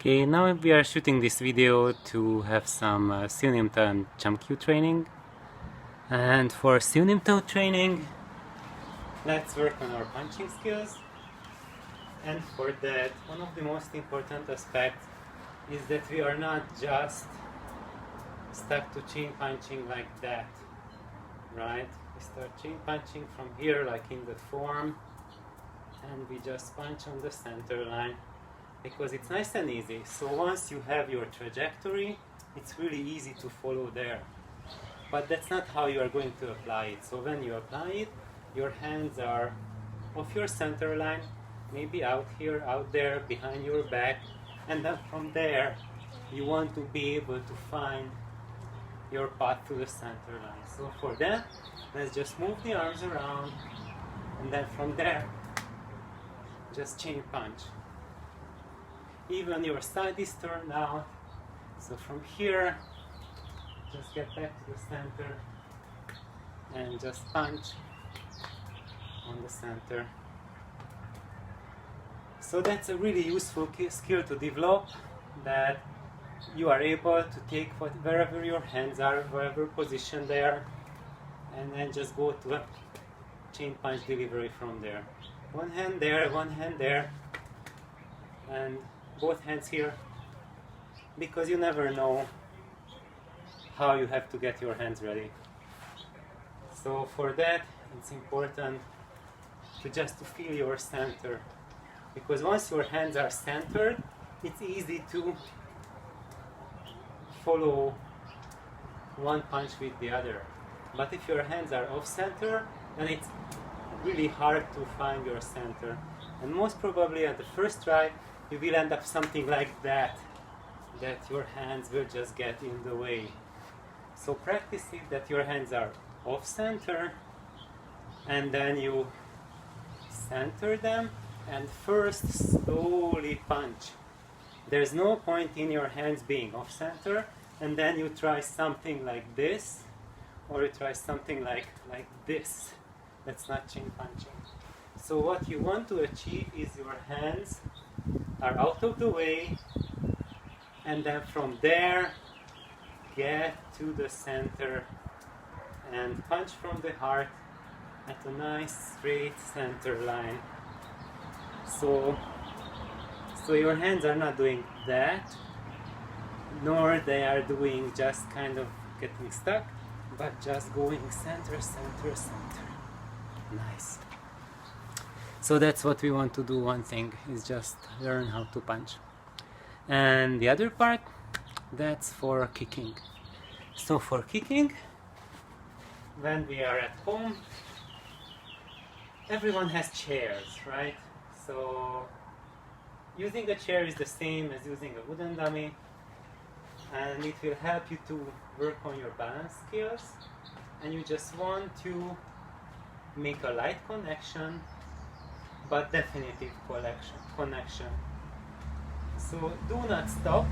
Okay, now we are shooting this video to have some Silnim toe and Chum training. And for Silnim toe training, let's work on our punching skills. And for that, one of the most important aspects is that we are not just stuck to chin punching like that, right? We start chin punching from here, like in the form, and we just punch on the center line. Because it's nice and easy. So once you have your trajectory, it's really easy to follow there. But that's not how you are going to apply it. So when you apply it, your hands are off your center line, maybe out here, out there, behind your back, and then from there, you want to be able to find your path to the center line. So for that, let's just move the arms around, and then from there, just chain punch. Even your side is turned out, so from here, just get back to the center and just punch on the center. So that's a really useful skill to develop, that you are able to take wherever your hands are, wherever position they are, and then just go to a chain punch delivery from there. One hand there, and both hands here, because you never know how you have to get your hands ready. So for that, it's important to just feel your center, because once your hands are centered, it's easy to follow one punch with the other. But if your hands are off center, then it's really hard to find your center, and most probably at the first try you will end up something like that your hands will just get in the way. So practice it that your hands are off center, and then you center them and first slowly punch. There's no point in your hands being off center and then you try something like this, or you try something like this. That's not chin punching. So what you want to achieve is your hands are out of the way, and then from there get to the center and punch from the heart at a nice straight center line. So your hands are not doing that, nor they are doing just kind of getting stuck, but just going center, center, center. Nice. So that's what we want to do. One thing is just learn how to punch. And the other part, that's for kicking. So for kicking, when we are at home, everyone has chairs, right? So using a chair is the same as using a wooden dummy, and it will help you to work on your balance skills, and you just want to make a light connection but definitive connection. So do not stop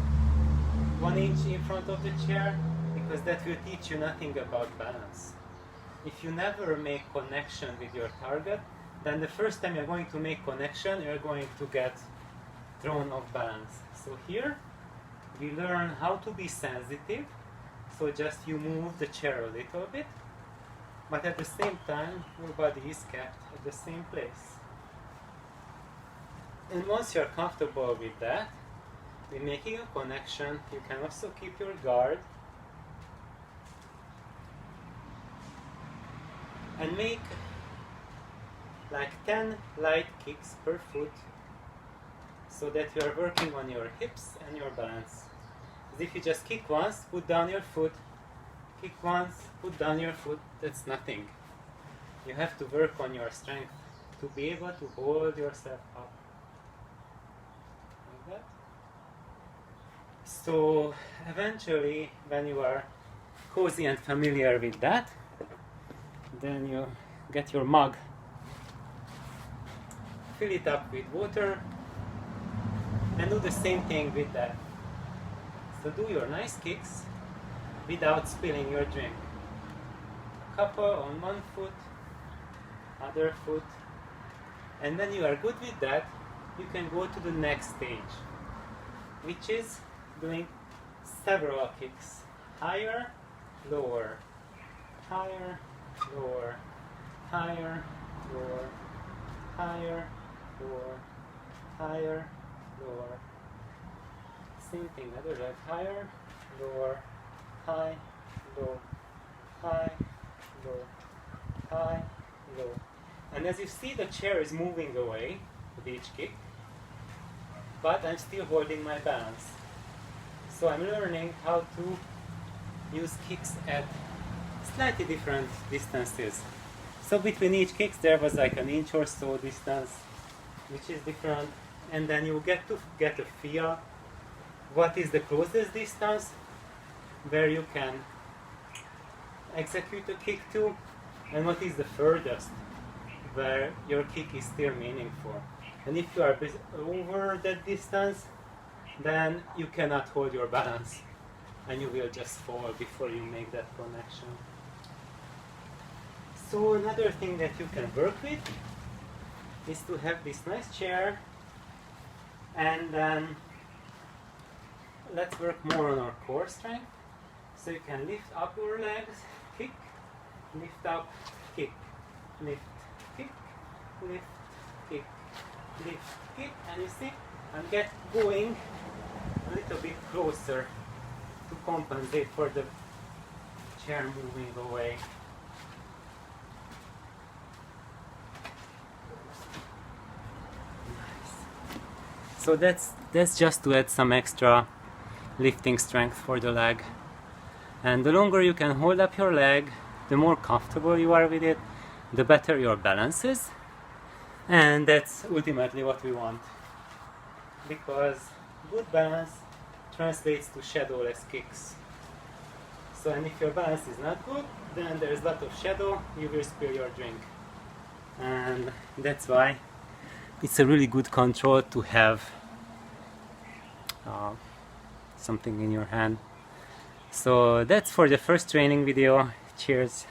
1 inch in front of the chair, because that will teach you nothing about balance. If you never make connection with your target, then the first time you're going to make connection, you're going to get thrown off balance. So here we learn how to be sensitive. So just you move the chair a little bit, but at the same time your body is kept at the same place. And once you're comfortable with that, with making a connection, you can also keep your guard and make like 10 light kicks per foot, so that you are working on your hips and your balance. As if you just kick once, put down your foot, kick once, put down your foot, that's nothing. You have to work on your strength to be able to hold yourself up. Like that. So eventually, when you are cozy and familiar with that, then you get your mug, fill it up with water, and do the same thing with that. So do your nice kicks without spilling your drink. Couple on one foot, other foot, and when you are good with that, you can go to the next stage. which is doing several kicks. Higher, lower, higher, lower, higher, lower, higher, lower, higher, lower. Same thing, other leg, higher, lower, high, low, high, low, high, low. And as you see, the chair is moving away with each kick, but I'm still holding my balance. So I'm learning how to use kicks at slightly different distances. So between each kicks there was like an inch or so distance, which is different, and then you get to get a feel what is the closest distance where you can execute a kick to, and what is the furthest where your kick is still meaningful. And if you are over that distance, then you cannot hold your balance and you will just fall before you make that connection. So another thing that you can work with is to have this nice chair, and then let's work more on our core strength. So you can lift up your legs, kick, lift up, kick, lift, kick, lift, kick, lift, kick, and you see I'm going a little bit closer to compensate for the chair moving away. Nice. So that's just to add some extra lifting strength for the leg. And the longer you can hold up your leg, the more comfortable you are with it, the better your balance is. And that's ultimately what we want, because good balance translates to shadowless kicks. So, and if your balance is not good, then there is a lot of shadow, you will spill your drink. And that's why it's a really good control to have something in your hand. So that's for the first training video. Cheers.